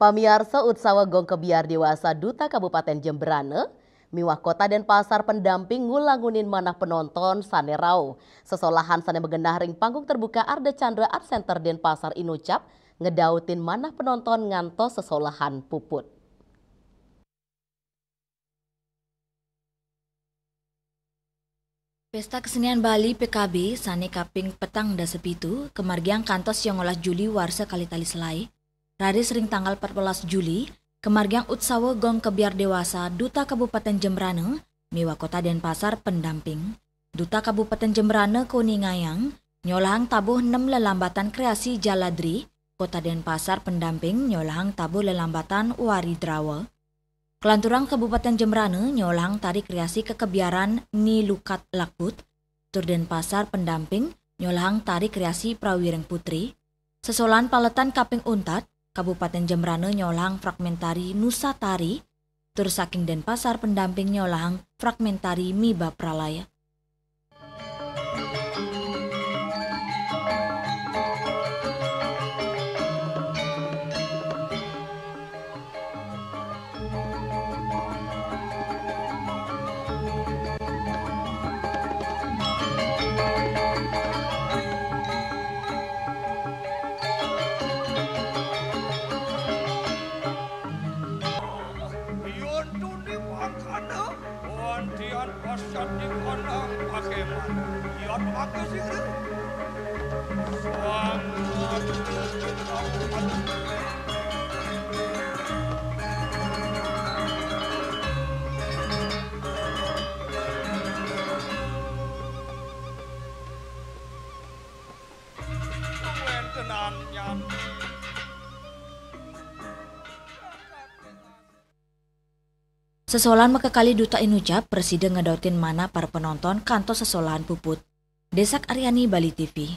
Pamiarsa Utsawa Gong Kebiar Dewasa Duta Kabupaten Jemberane, miwah kota dan pasar pendamping ngulangunin manah penonton sanerau. Sesolahan sane begenah ring panggung terbuka Arda Chandra Art Center dan Pasar Inucap, ngedautin manah penonton ngantos sesolahan puput. Pesta Kesenian Bali PKB sane kaping petang da sepitu kemargiang kantos yang olah Juli warsa kali tali selai. Raris ring tanggal 14 Juli, kemargiang Utsawa Gong Kebiar Dewasa Duta Kabupaten Jemberane, miwa kota Denpasar pendamping. Duta Kabupaten Jemberane Kuningayang, nyolahang tabuh 6 lelambatan kreasi Jaladri, kota Denpasar pendamping nyolahang tabuh lelambatan Waridrawa. Kelanturang Kabupaten Jemberane nyolahang tari kreasi kekebiaran Ni Lukat Lakput, tur Denpasar pendamping nyolahang tari kreasi Prawireng Putri. Sesolan paletan kaping untat, Kabupaten Jemberane nyolahang fragmentari Nusa Tari, tur saking Denpasar pendamping nyolahang fragmentari Miba Pralaya. Sesolan mekekali Duta Inucap, Presiden ngedautin mana para penonton kantos sesolahan puput. Desak Aryani, Bali TV.